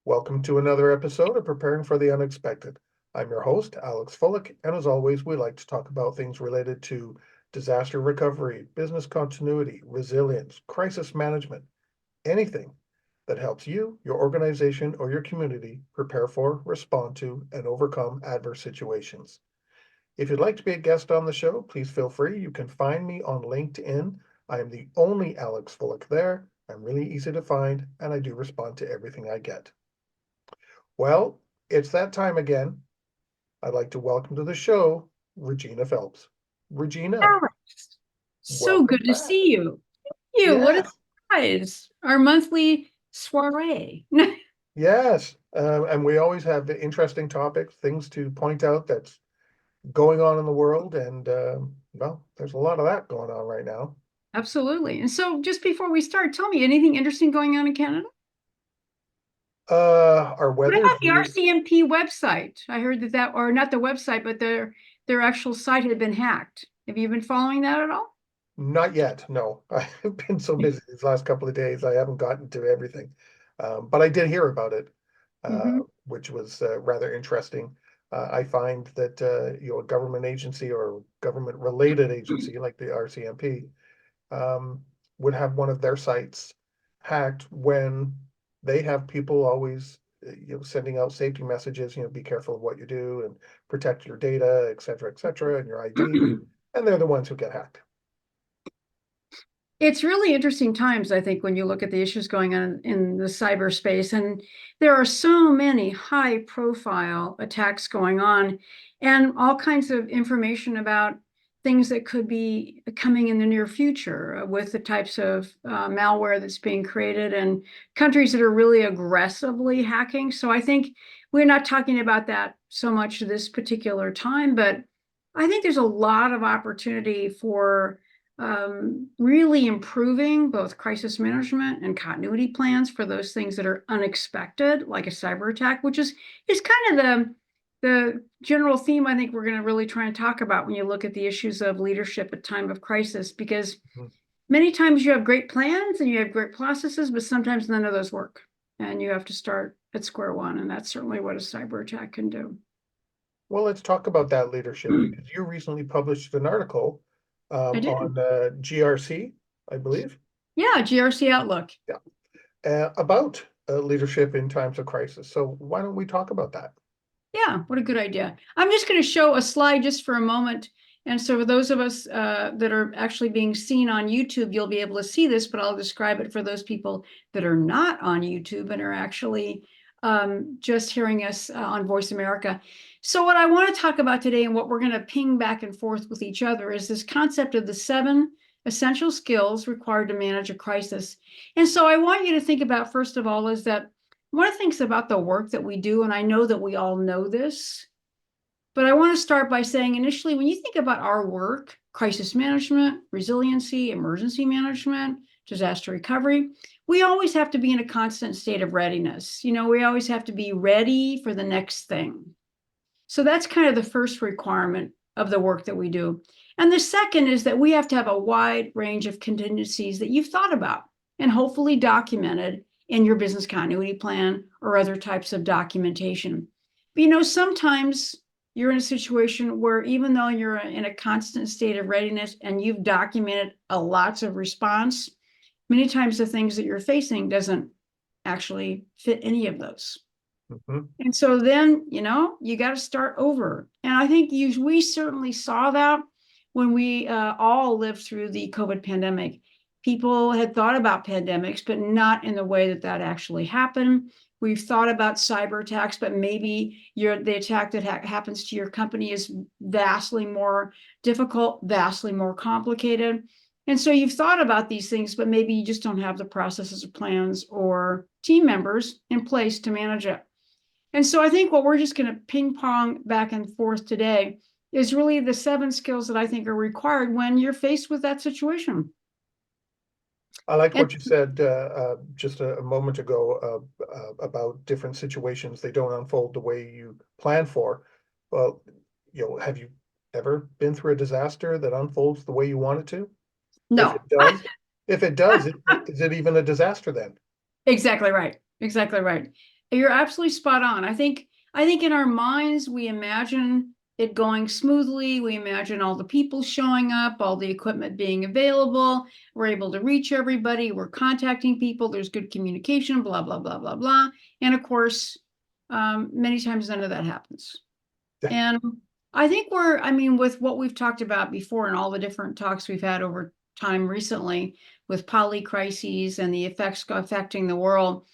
Welcome to another episode of Preparing for the Unexpected. I'm your host, Alex Fullick, and as always, we like to talk about things related to disaster recovery, business continuity, resilience, crisis management, anything that helps you, your organization, or your community prepare for, respond to, and overcome adverse situations. If you'd like to be a guest on the show, please feel free. You can find me on LinkedIn. I am the only Alex Fullick there. I'm really easy to find, and I do respond to everything I get. Well, it's that time again. I'd like to welcome to the show Regina Phelps. Regina, Alex, so welcome good to back. see you. What a Yeah, surprise. Our monthly soiree. yes. And we always have interesting topics, things to point out that's going on in the world. And, well, there's a lot of that going on right now. Absolutely. And so just before we start, tell me anything interesting going on in Canada? Our What weather's about the really RCMP website? I heard that, or not the website, but their actual site had been hacked. Have you been following that at all? not yet. No, I've been so busy these last couple of days. I haven't gotten to everything. But I did hear about it, Mm-hmm. which was rather interesting. I find that a government agency or government related agency like the RCMP um, would have one of their sites hacked when they have people always sending out safety messages, be careful of what you do and protect your data, et cetera, and your ID. And they're the ones who get hacked. It's really interesting times, I think, when you look at the issues going on in the cyberspace. And there are so many high profile attacks going on, and all kinds of information about things that could be coming in the near future with the types of malware that's being created and countries that are really aggressively hacking. So I think we're not talking about that so much this particular time, but I think there's a lot of opportunity for really improving both crisis management and continuity plans for those things that are unexpected, like a cyber attack, which is kind of the general theme I think we're going to really try and talk about when you look at the issues of leadership at time of crisis, because Mhm. many times you have great plans and you have great processes, but sometimes none of those work, and you have to start at square one, and that's certainly what a cyber attack can do. Well, let's talk about that leadership because you recently published an article I did. on GRC, I believe, Yeah, GRC Outlook. yeah, about leadership in times of crisis. So why don't we talk about that? Yeah, what a good idea. I'm just going to show a slide just for a moment. And so for those of us that are actually being seen on YouTube, you'll be able to see this, but I'll describe it for those people that are not on YouTube and are actually just hearing us on Voice America. So what I want to talk about today and what we're going to ping back and forth with each other is this concept of the 7 essential skills required to manage a crisis. And so I want you to think about, first of all, is that one of the things about the work that we do, and I know that we all know this, but I want to start by saying initially, when you think about our work, crisis management, resiliency, emergency management, disaster recovery, we always have to be in a constant state of readiness. We always have to be ready for the next thing. So that's kind of the first requirement of the work that we do. And the second is that we have to have a wide range of contingencies that you've thought about and hopefully documented in your business continuity plan or other types of documentation. But sometimes you're in a situation where even though you're in a constant state of readiness and you've documented a lots of response, many times the things that you're facing doesn't actually fit any of those. Mhm. And so then, you got to start over. And I think we certainly saw that when we all lived through the COVID pandemic. People had thought about pandemics, but not in the way that actually happened. We've thought about cyber attacks, but maybe the attack that happens to your company is vastly more difficult, vastly more complicated. And so you've thought about these things, but maybe you just don't have the processes or plans or team members in place to manage it. And so I think what we're just going to ping pong back and forth today is really the 7 skills that I think are required when you're faced with that situation. I like And what you said just a moment ago about different situations. They don't unfold the way you plan for. Well, have you ever been through a disaster that unfolds the way you want it to? If no, it does, if it does, is it even a disaster then? exactly right. Exactly right. You're absolutely spot on. I think in our minds we imagine it going smoothly. We imagine all the people showing up, all the equipment being available. We're able to reach everybody. We're contacting people. There's good communication, blah, blah, blah, blah, blah. And of course, many times none of that happens. Yeah. And I mean, with what we've talked about before and all the different talks we've had over time recently with poly crises and the effects affecting the world,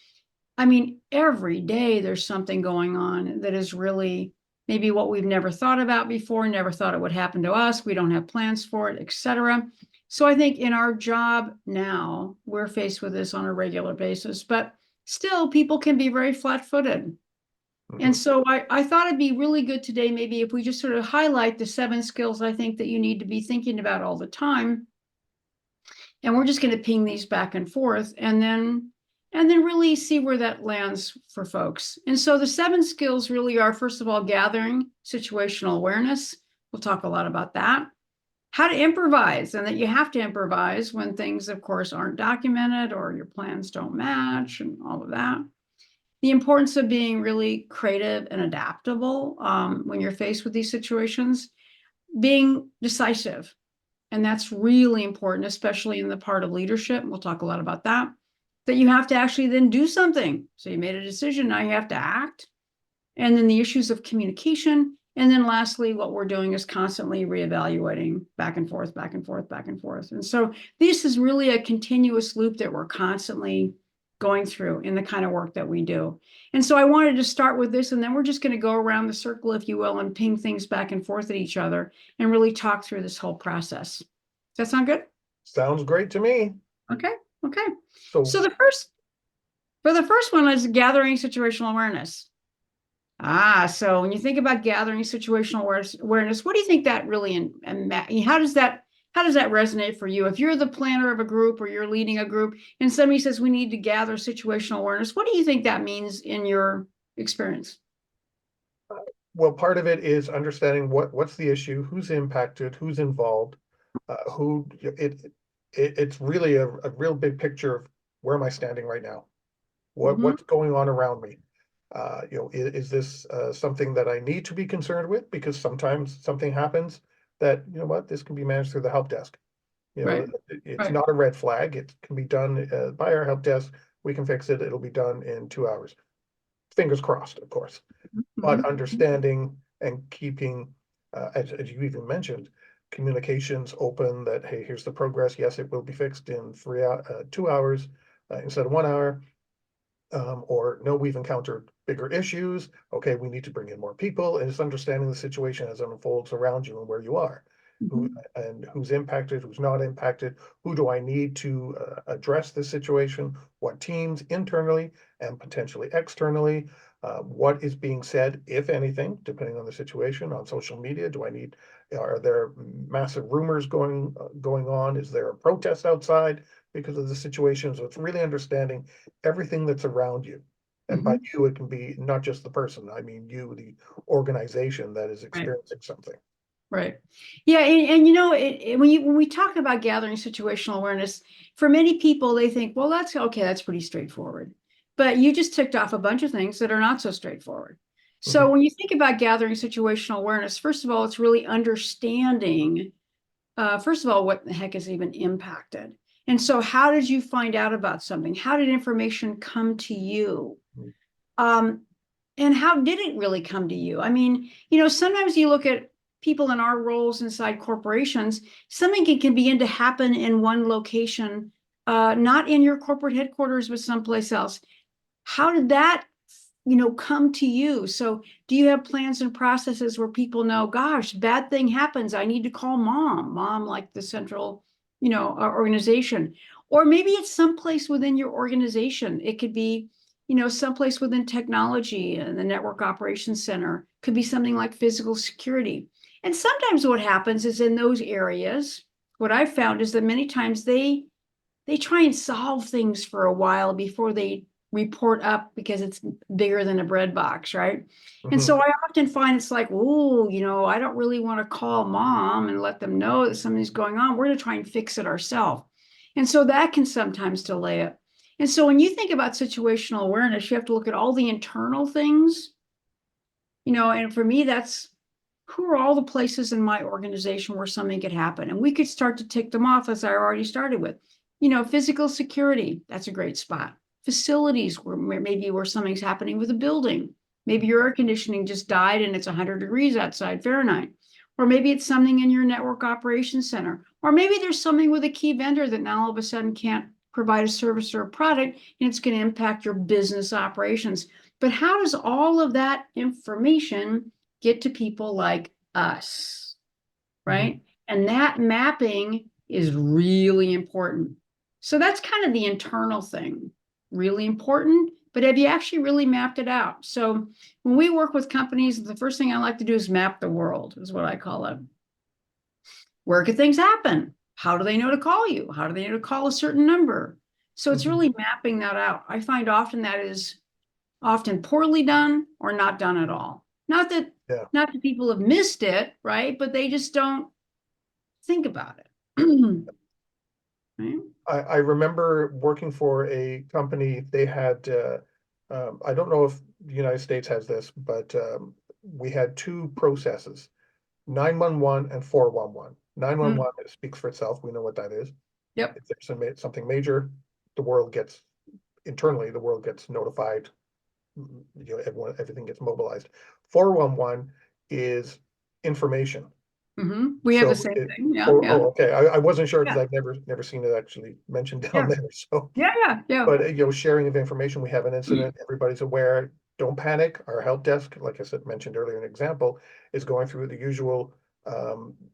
I mean, every day there's something going on that is really maybe what we've never thought about before, never thought it would happen to us. We don't have plans for it, etc. So I think in our job now, we're faced with this on a regular basis, but still people can be very flat-footed. And Mhm. so I thought it'd be really good today, maybe if we just sort of highlight the 7 skills I think that you need to be thinking about all the time. And we're just going to ping these back and forth and then really see where that lands for folks. And so the 7 skills really are, first of all, gathering situational awareness. We'll talk a lot about that. How to improvise, and that you have to improvise when things, of course, aren't documented or your plans don't match and all of that. The importance of being really creative and adaptable when you're faced with these situations. Being decisive, and that's really important, especially in the part of leadership. We'll talk a lot about that. That you have to actually then do something. So you made a decision, now you have to act. And then the issues of communication. And then lastly, what we're doing is constantly reevaluating back and forth, back and forth, back and forth. And so this is really a continuous loop that we're constantly going through in the kind of work that we do. And so I wanted to start with this, and then we're just going to go around the circle, if you will, and ping things back and forth at each other and really talk through this whole process. Does that sound good? Sounds great to me. Okay. Okay. So So the first one is gathering situational awareness. So when you think about gathering situational awareness, what do you think that really, and how does that resonate for you? If you're the planner of a group or you're leading a group and somebody says we need to gather situational awareness, what do you think that means in your experience? well, part of it is understanding what's the issue, who's impacted, who's involved, who it's really a real big picture of where am I standing right now? Mhm. What's going on around me? Is this something that I need to be concerned with? Because sometimes something happens that, this can be managed through the help desk. Right. It's Right. not a red flag. It can be done by our help desk. We can fix it. It'll be done in 2 hours. Fingers crossed, of course. But Mhm. understanding and keeping, as you even mentioned, communications open that, hey, here's the progress. Yes, it will be fixed in 2 hours instead of 1 hour. Or no, we've encountered bigger issues. Okay, we need to bring in more people, and it's understanding the situation as it unfolds around you and where you are, who Mhm. and who's impacted, who's not impacted. Who do I need to address this situation? What teams internally and potentially externally? What is being said, if anything, depending on the situation, on social media? Do I need? Are there massive rumors going on? Is there a protest outside because of the situation? So it's really understanding everything that's around you. And by Mhm. you, it can be not just the person. I mean, you, the organization that is Right. experiencing something. Right. Yeah, and when we talk about gathering situational awareness, for many people they think, well, that's okay, that's pretty straightforward. But you just ticked off a bunch of things that are not so straightforward. Mhm. So when you think about gathering situational awareness, first of all, it's really understanding, first of all, what the heck is even impacted. And so how did you find out about something? How did information come to you? Um, and how did it really come to you? I mean, sometimes you look at people in our roles inside corporations, something can begin to happen in one location, not in your corporate headquarters, but someplace else. How did that, come to you? So do you have plans and processes where people know, gosh, bad thing happens, I need to call mom, like the central, organization. Or maybe it's someplace within your organization. It could be, someplace within technology and the network operations center. Could be something like physical security. And sometimes what happens is in those areas, what I've found is that many times they try and solve things for a while before they report up because it's bigger than a bread box, right? And Mhm. so I often find it's like, oh, I don't really want to call mom and let them know that something's going on. We're going to try and fix it ourselves. And so that can sometimes delay it. And so when you think about situational awareness, you have to look at all the internal things, and for me, that's who are all the places in my organization where something could happen? And we could start to tick them off, as I already started with. Physical security, that's a great spot. Facilities where maybe where something's happening with a building. Maybe your air conditioning just died and it's 100 degrees outside Fahrenheit. Or maybe it's something in your network operations center. Or maybe there's something with a key vendor that now all of a sudden can't provide a service or a product, and it's going to impact your business operations. But how does all of that information get to people like us, right? And that mapping is really important. So that's kind of the internal thing, really important. But have you actually really mapped it out? So when we work with companies, the first thing I like to do is map the world, is what I call it. Where could things happen? How do they know to call you? How do they know to call a certain number? So it's really mapping that out. I find often that is often poorly done or not done at all. Not that people have missed it, right? But they just don't think about it. Right? I remember working for a company. They had, I don't know if the United States has this, but we had two processes, 911 and 411. 911 speaks for itself. We know what that is. Yep. If there's something major, the world gets notified. Everything gets mobilized. 411 is information. We have the same thing. Yeah. Okay. I wasn't sure because I've never seen it actually mentioned down there. So yeah. but sharing of information, we have an incident, everybody's aware, don't panic. Our help desk, like I said, mentioned earlier, an example, is going through the usual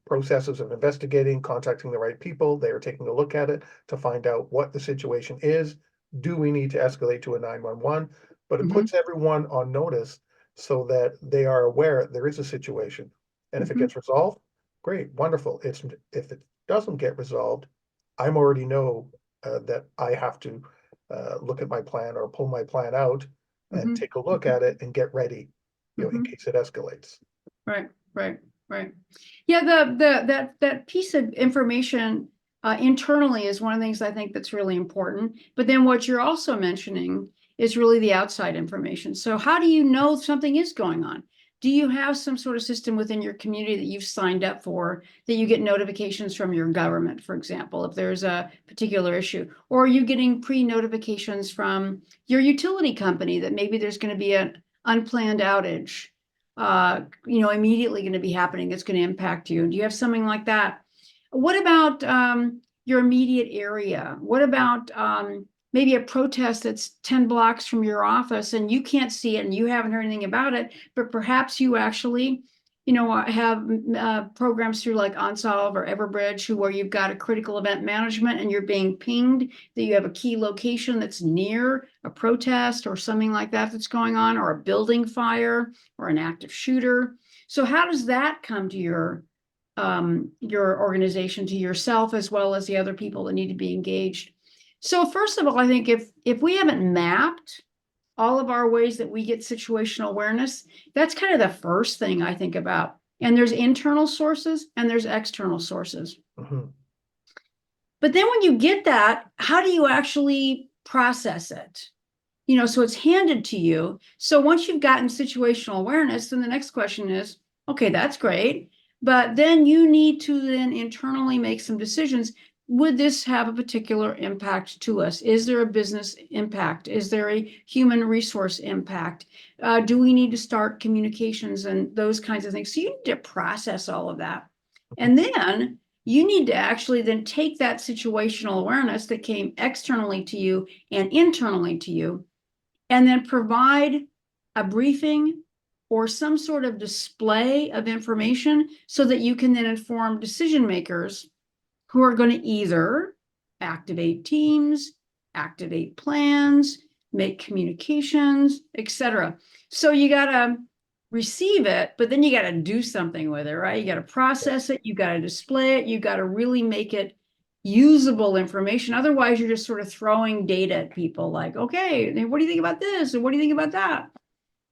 processes of investigating, contacting the right people. They are taking a look at it to find out what the situation is. Do we need to escalate to a 911? But it puts everyone on notice so that they are aware there is a situation. And if it gets resolved, great, wonderful. If it doesn't get resolved, I'm already know that I have to look at my plan or pull my plan out and take a look at it and get ready, in case it escalates. Right. Yeah, that piece of information internally is one of the things I think that's really important. But then what you're also mentioning is really the outside information. So how do you know something is going on? Do you have some sort of system within your community that you've signed up for that you get notifications from your government, for example, if there's a particular issue? Or are you getting pre-notifications from your utility company that maybe there's going to be an unplanned outage, immediately going to be happening that's going to impact you? Do you have something like that? What about your immediate area? What about maybe a protest that's 10 blocks from your office and you can't see it and you haven't heard anything about it, but perhaps you actually, have programs through like Onsolve or Everbridge where you've got a critical event management and you're being pinged that you have a key location that's near a protest or something like that that's going on, or a building fire or an active shooter. So how does that come to your organization, to yourself, as well as the other people that need to be engaged? So first of all, I think if we haven't mapped all of our ways that we get situational awareness, that's kind of the first thing I think about. And there's internal sources and there's external sources. But then when you get that, how do you actually process it? So it's handed to you. So once you've gotten situational awareness, then the next question is, okay, that's great. But then you need to then internally make some decisions. Would this have a particular impact to us? Is there a business impact? Is there a human resource impact? Do we need to start communications and those kinds of things? So you need to process all of that. And then you need to actually then take that situational awareness that came externally to you and internally to you, and then provide a briefing or some sort of display of information so that you can then inform decision makers who are going to either activate teams, activate plans, make communications, etc. So you got to receive it, but then you got to do something with it, right? You got to process it, you got to display it, you got to really make it usable information. Otherwise, you're just sort of throwing data at people like, okay, what do you think about this? And what do you think about that?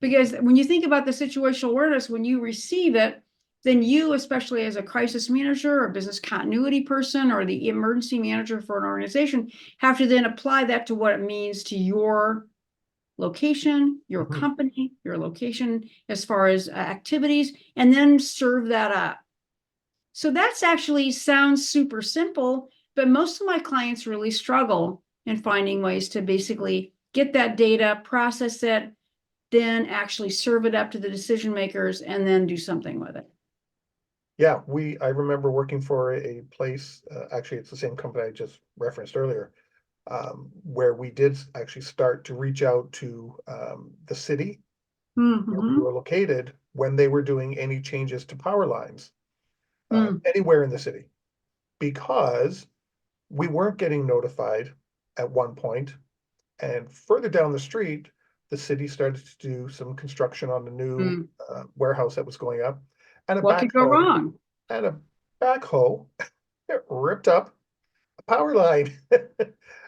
Because when you think about the situational awareness, when you receive it, then you, especially as a crisis manager or business continuity person or the emergency manager for an organization, have to then apply that to what it means to your location, your Mhm. company, your location, as far as activities, and then serve that up. So that's actually sounds super simple, but most of my clients really struggle in finding ways to basically get that data, process it, then actually serve it up to the decision makers and then do something with it. Yeah, I remember working for a place, actually, it's the same company I just referenced earlier, where we did actually start to reach out to the city where we Mm-hmm. were located when they were doing any changes to power lines Mm. anywhere in the city, because we weren't getting notified at one point, and further down the street, the city started to do some construction on the new Mm. warehouse that was going up, and a What could go backhoe wrong? and a backhoe it ripped up a power line,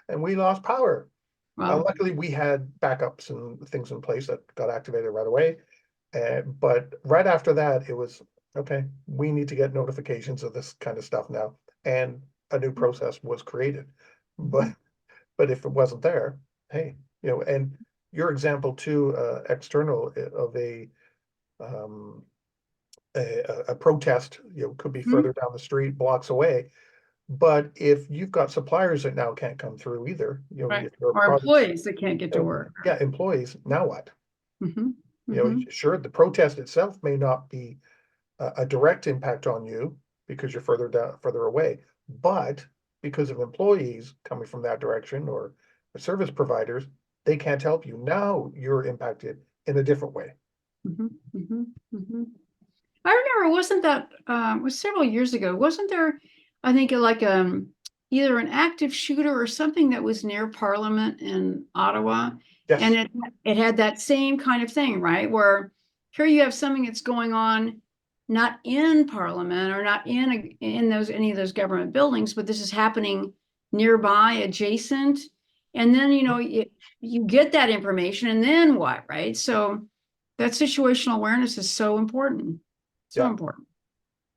and we lost power. Well, Luckily, we had backups and things in place that got activated right away. But right after that, it was okay. We need to get notifications of this kind of stuff now, and a new process was created. But if it wasn't there, hey, and your example too, external of um, a protest, could be Mhm. further down the street, blocks away. But if you've got suppliers that now can't come through either, Right. if your Or products, employees that can't get to work. yeah, employees, now what? Hmm. Hmm. Sure, the protest itself may not be a direct impact on you because you're further away, but because of employees coming from that direction or service providers, they can't help you. Now you're impacted in a different way. Hmm. Hmm. Hmm. I remember, wasn't that it was several years ago? Wasn't there, I think, like either an active shooter or something that was near Parliament in Ottawa, and Yes. it had that same kind of thing, right? Where here you have something that's going on, not in Parliament or not in those any of those government buildings, but this is happening nearby, adjacent, and then you get that information, and then what, right? So that situational awareness is so important. So Yeah. important.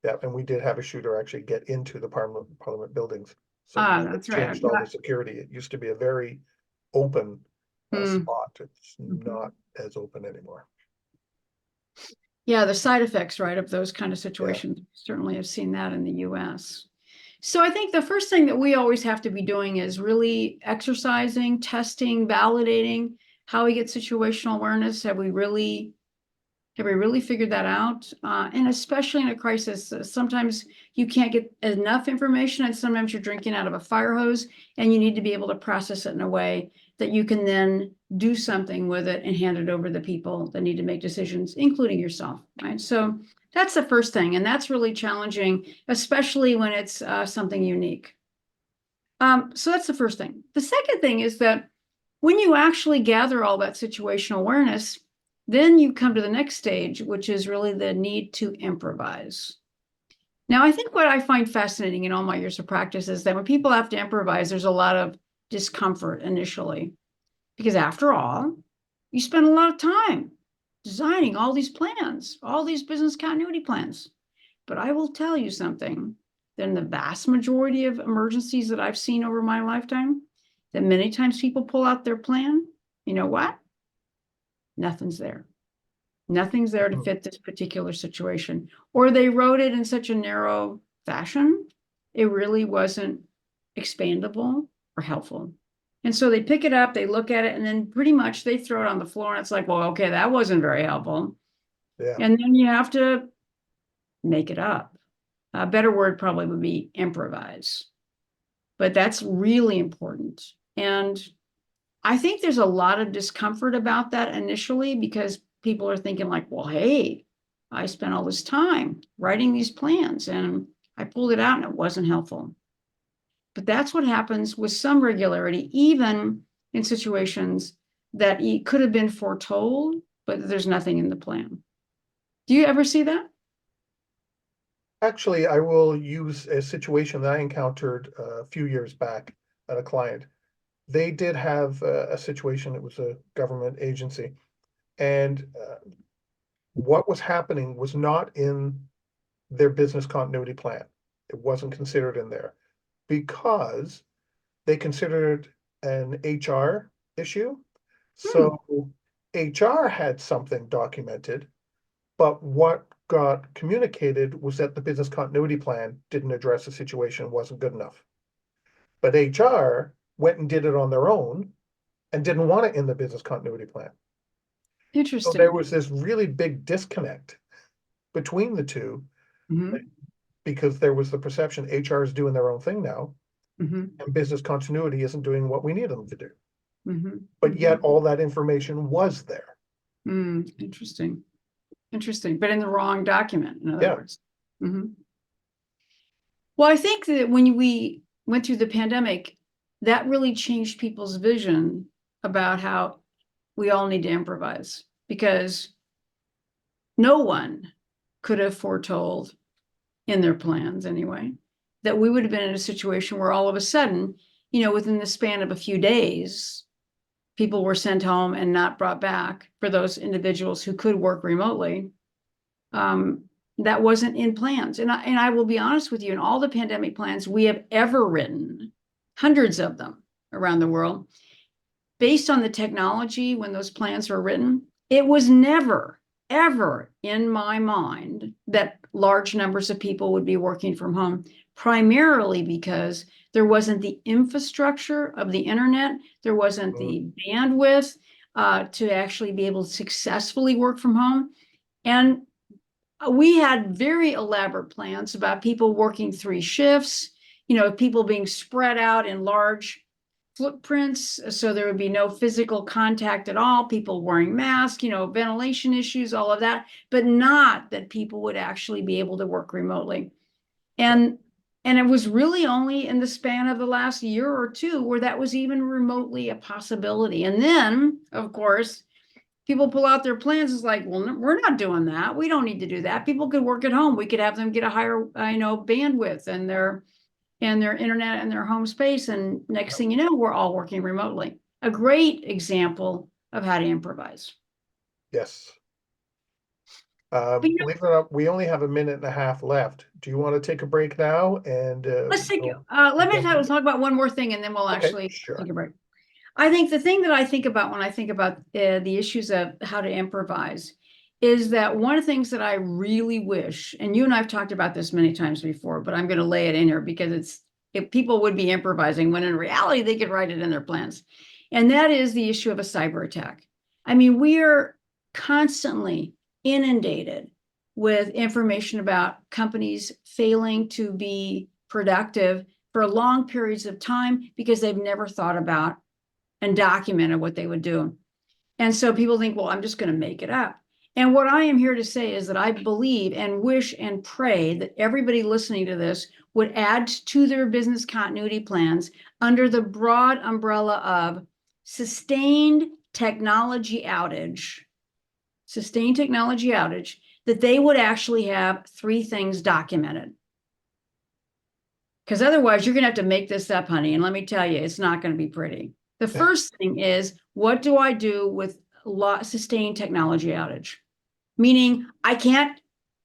Yeah. And we did have a shooter actually get into the Parliament buildings. So Ah, they that's right. changed all the security. It used to be a very open Mm. spot. It's Mhm. not as open anymore. Yeah, the side effects, right, of those kind of Yeah. situations. Certainly have seen that in the US. So I think the first thing that we always have to be doing is really exercising, testing, validating how we get situational awareness. Have we really figured that out? And especially in a crisis, sometimes you can't get enough information, and sometimes you're drinking out of a fire hose, and you need to be able to process it in a way that you can then do something with it and hand it over to the people that need to make decisions, including yourself, right? So that's the first thing, and that's really challenging, especially when it's something unique. So that's the first thing. The second thing is that when you actually gather all that situational awareness, then you come to the next stage, which is really the need to improvise. Now, I think what I find fascinating in all my years of practice is that when people have to improvise, there's a lot of discomfort initially, because after all, you spend a lot of time designing all these plans, all these business continuity plans. But I will tell you something, that in the vast majority of emergencies that I've seen over my lifetime, that many times people pull out their plan, you know what? Nothing's there. Nothing's there to Mhm. fit this particular situation. Or they wrote it in such a narrow fashion, it really wasn't expandable or helpful. And so they pick it up, they look at it, and then pretty much they throw it on the floor. And it's like, well, okay, that wasn't very helpful. Yeah. And then you have to make it up. A better word probably would be improvise, but that's really important. And I think there's a lot of discomfort about that initially because people are thinking, like, well, hey, I spent all this time writing these plans and I pulled it out and it wasn't helpful. But that's what happens with some regularity, even in situations that could have been foretold, but there's nothing in the plan. Do you ever see that? Actually, I will use a situation that I encountered a few years back at a client. They did have a situation, it was a government agency, and what was happening was not in their business continuity plan. It wasn't considered in there because they considered an HR issue. Hmm. So HR had something documented, but what got communicated was that the business continuity plan didn't address the situation, wasn't good enough. But HR went and did it on their own and didn't want it in the business continuity plan. So there Interesting. was this really big disconnect between the two Hmm. because there was the perception HR is doing their own thing now Hmm. and business continuity isn't doing what we need them to do. Hmm. But Hmm. yet all that information was there. Interesting. Interesting. But in the wrong document, in other Yeah. words. Hmm. Well, I think that when we went through the pandemic, that really changed people's vision about how we all need to improvise, because no one could have foretold, in their plans anyway, that we would have been in a situation where all of a sudden, within the span of a few days, people were sent home and not brought back for those individuals who could work remotely. That wasn't in plans. And I will be honest with you, in all the pandemic plans we have ever written, hundreds of them around the world, based on the technology when those plans were written, it was never, ever in my mind that large numbers of people would be working from home, primarily because there wasn't the infrastructure of the internet, there wasn't Mhm. the bandwidth to actually be able to successfully work from home. And we had very elaborate plans about people working 3 shifts, people being spread out in large footprints, so there would be no physical contact at all, people wearing masks, ventilation issues, all of that, but not that people would actually be able to work remotely. Yeah. And it was really only in the span of the last year or two where that was even remotely a possibility. And then, of course, people pull out their plans. It's like, well, we're not doing that. We don't need to do that. People could work at home. We could have them get a higher, bandwidth and their internet and their home space. And next thing you know, we're all working remotely. A great example of how to improvise. Yes. But Believe it or not, we only have a minute and a half left. Do you want to take a break now? And let's take it. we'll Let me jump in? talk about one more thing, and then we'll Okay, actually take sure. a break. I think the thing that I think about when I think about the issues of how to improvise is that one of the things that I really wish, and you and I've talked about this many times before, but I'm going to lay it in here because if people would be improvising when in reality they could write it in their plans. And that is the issue of a cyber attack. I mean, we are constantly inundated with information about companies failing to be productive for long periods of time because they've never thought about and documented what they would do. And so people think, well, I'm just going to make it up. And what I am here to say is that I believe and wish and pray that everybody listening to this would add to their business continuity plans under the broad umbrella of sustained technology outage, that they would actually have 3 things documented. Because otherwise, you're going to have to make this up, honey. And let me tell you, it's not going to be pretty. The first thing is, what do I do with sustained technology outage? Meaning, I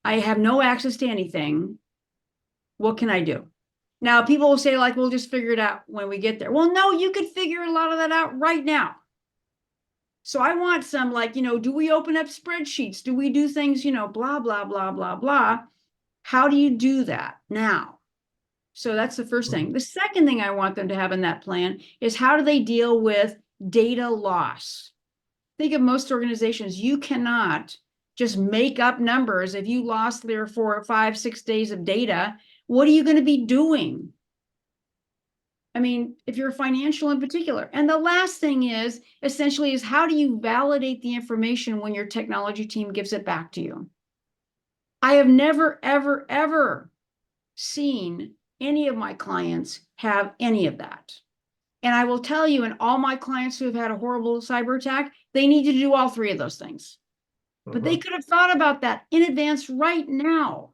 have no access to anything. What can I do? Now, people will say, like, we'll just figure it out when we get there. Well, no, you could figure a lot of that out right now. So I want some, like, do we open up spreadsheets? Do we do things, blah, blah, blah, blah, blah. How do you do that now? So that's the first thing. The second thing I want them to have in that plan is, how do they deal with data loss? Think of most organizations. You cannot just make up numbers. If you lost 3 or 4 or 5, 6 days of data, what are you going to be doing? I mean, if you're financial in particular. And the last thing is essentially is, how do you validate the information when your technology team gives it back to you? I have never, ever, ever seen any of my clients have any of that. And I will tell you, in all my clients who have had a horrible cyber attack, they need to do all 3 of those things. But they could have thought about that in advance right now.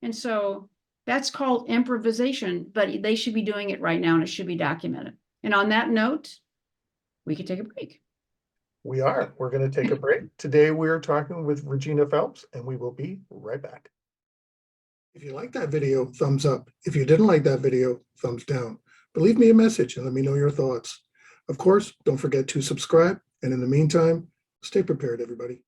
And so that's called improvisation, but they should be doing it right now and it should be documented. And on that note, we can take a break. We are. We're going to take a break. Today we're talking with Regina Phelps, and we will be right back. If you like that video, thumbs up. If you didn't like that video, thumbs down. But leave me a message and let me know your thoughts. Of course, don't forget to subscribe. And in the meantime, stay prepared, everybody.